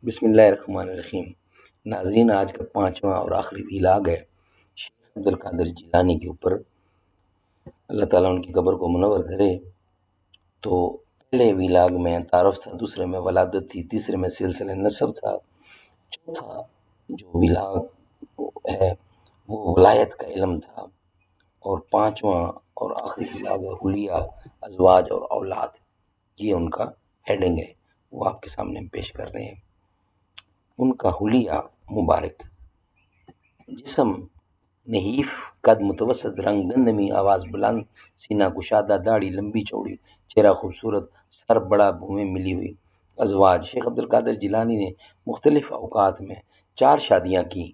بسم اللہ الرحمن الرحیم۔ ناظرین، آج کا پانچواں اور آخری ویلاگ ہے شیخ عبد القادر جیلانی کے اوپر، اللہ تعالیٰ ان کی قبر کو منور کرے۔ تو پہلے ویلاگ میں تعارف تھا، دوسرے میں ولادت تھی، تیسرے میں سلسلہ نسب تھا، چوتھا جو ویلاگ ہے وہ ولایت کا علم تھا، اور پانچواں اور آخری ویلاگ ہے حلیہ، ازواج اور اولاد۔ یہ ان کا ہیڈنگ ہے، وہ آپ کے سامنے ہم پیش کر رہے ہیں۔ ان کا حلیہ مبارک: جسم نحیف، قد متوسط، رنگ گندمی، آواز بلند، سینہ کشادہ، داڑھی لمبی چوڑی، چہرہ خوبصورت، سر بڑا، بھویں ملی ہوئی۔ ازواج: شیخ عبد القادر جیلانی نے مختلف اوقات میں 4 شادیاں کی،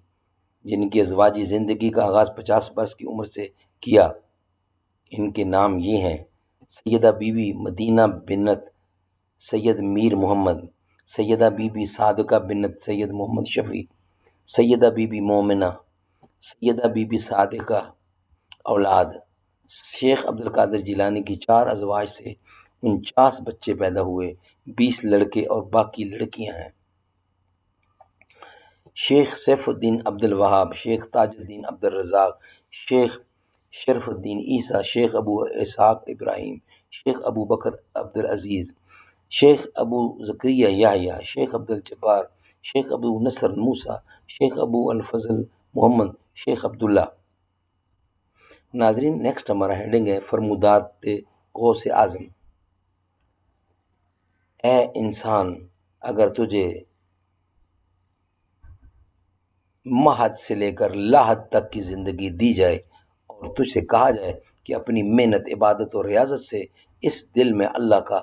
جن کی ازواجی زندگی کا آغاز 50 برس کی عمر سے کیا۔ ان کے نام یہ ہیں: سیدہ بی بی مدینہ بنت سید میر محمد، سیدہ بی بی صادقہ بنت سید محمد شفیع، سیدہ بی بی مومنہ، سیدہ بی بی صادقہ۔ اولاد: شیخ عبد القادر جیلانی کی 4 ازواج سے 49 بچے پیدا ہوئے، 20 لڑکے اور باقی لڑکیاں ہیں۔ شیخ سیف الدین عبد الوہاب، شیخ تاج الدین عبد الرزاق، شیخ شرف الدین عیسیٰ، شیخ ابو اسحاق ابراہیم، شیخ ابو بکر عبد العزیز، شیخ ابو زکریا یحییٰ، شیخ عبد الجبار، شیخ ابو نصر موسیٰ، شیخ ابو الفضل محمد، شیخ عبداللہ۔ ناظرین، نیکسٹ ہمارا ہیڈنگ ہے فرمودات غوث اعظم۔ اے انسان، اگر تجھے مہد سے لے کر لاحد تک کی زندگی دی جائے اور تجھ سے کہا جائے کہ اپنی محنت، عبادت اور ریاضت سے اس دل میں اللہ کا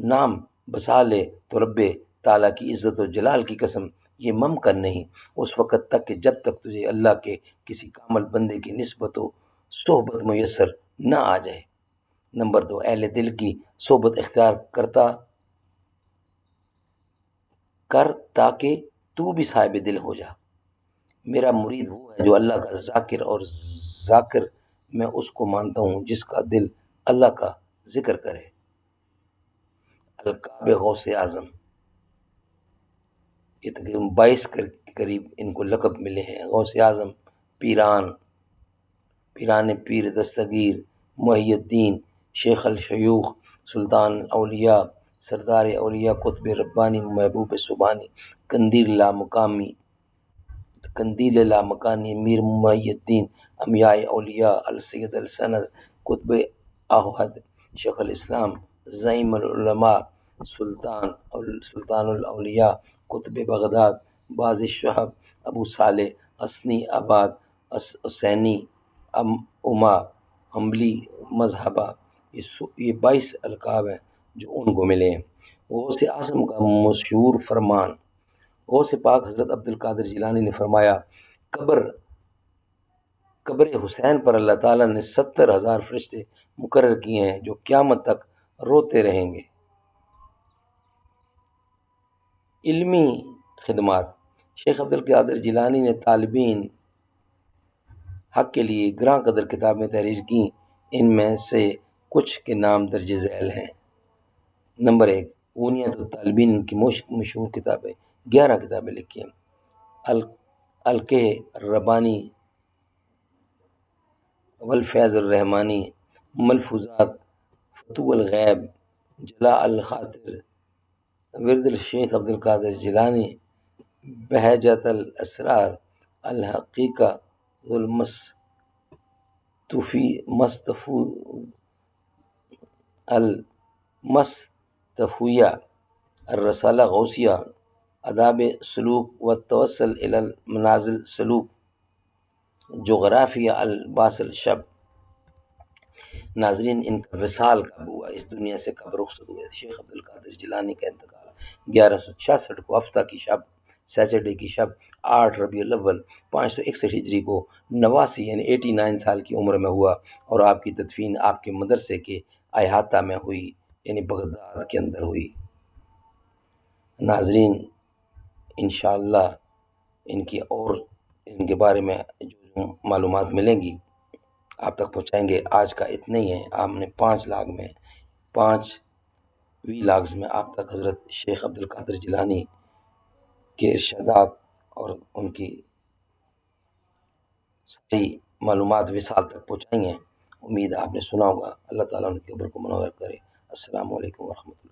نام بسا لے، تو رب تعالیٰ کی عزت و جلال کی قسم یہ ممکن نہیں اس وقت تک کہ جب تک تجھے اللہ کے کسی کامل بندے کی نسبت و صحبت میسر نہ آ جائے۔ نمبر 2، اہل دل کی صحبت اختیار کر تاکہ تو بھی صاحب دل ہو جا۔ میرا مرید وہ ہے جو اللہ کا ذاکر، اور ذاکر میں اس کو مانتا ہوں جس کا دل اللہ کا ذکر کرے۔ القاب غوث اعظم: یہ تقریباً 22 کے قریب ان کو لقب ملے ہیں۔ غوث اعظم، پیران پیر دستگیر، محی الدین، شیخ الشیوخ، سلطان الاولیاء، سردار اولیاء، قطب ربانی، محبوب سبحانی، قندیل لامکانی، میر محی الدین، امیاء اولیاء، السید السند، قطب احد، شیخ الاسلام، زعیم العلماء، سلطان الاولیاء، قطب بغداد، باز الشہب، ابو صالح، حسنی آباد، حسینی، اما، حنبلی مذہبہ۔ یہ 22 القاب ہیں جو ان کو ملے ہیں۔ غوث اعظم کا مشہور فرمان: غوث پاک حضرت عبد القادر جیلانی نے فرمایا، قبر حسین پر اللہ تعالیٰ نے 70,000 فرشتے مقرر کیے ہیں جو قیامت تک روتے رہیں گے۔ علمی خدمات: شیخ عبد القادر جیلانی نے طالبین حق کے لیے گراں قدر کتابیں تحریر کیں، ان میں سے کچھ کے نام درج ذیل ہیں۔ نمبر 1، غنیۃ الطالبین، ان کی مشہور کتابیں، 11 کتابیں لکھی ہیں۔ القح الربانی والفیض الرحمانی، ملفوظات، فتوح الغیب، جلاء الخاطر، ورد الشیخ عبد القادر جیلانی، بہجت الاسرار، الحقیقہ، المصطفیہ، الرسالہ غوثیہ، آداب سلوک والتوسل الی المنازل سلوک، جغرافیہ الباس الشب۔ ناظرین، ان کا وصال کب ہوا، اس دنیا سے کب رخصت ہوئے؟ شیخ عبد القادر جیلانی کا انتقال 1166 کو ہفتہ کی شب، سیچرڈے کی شب، 8 ربیع الاول 561 ہجری کو 89 یعنی 89 سال کی عمر میں ہوا، اور آپ کی تدفین آپ کے مدرسے کے احاطہ میں ہوئی، یعنی بغداد کے اندر ہوئی۔ ناظرین، انشاءاللہ ان کے بارے میں جو معلومات ملیں گی آپ تک پہنچائیں گے۔ آج کا اتنا ہی ہے۔ آپ نے 5 وی لاگز میں آپ تک حضرت شیخ عبد القادر جیلانی کے ارشادات اور ان کی صحیح معلومات وصال تک پہنچائی ہیں۔ امید آپ نے سنا ہوگا۔ اللہ تعالیٰ ان کی قبر کو منور کرے۔ السلام علیکم ورحمۃ اللہ۔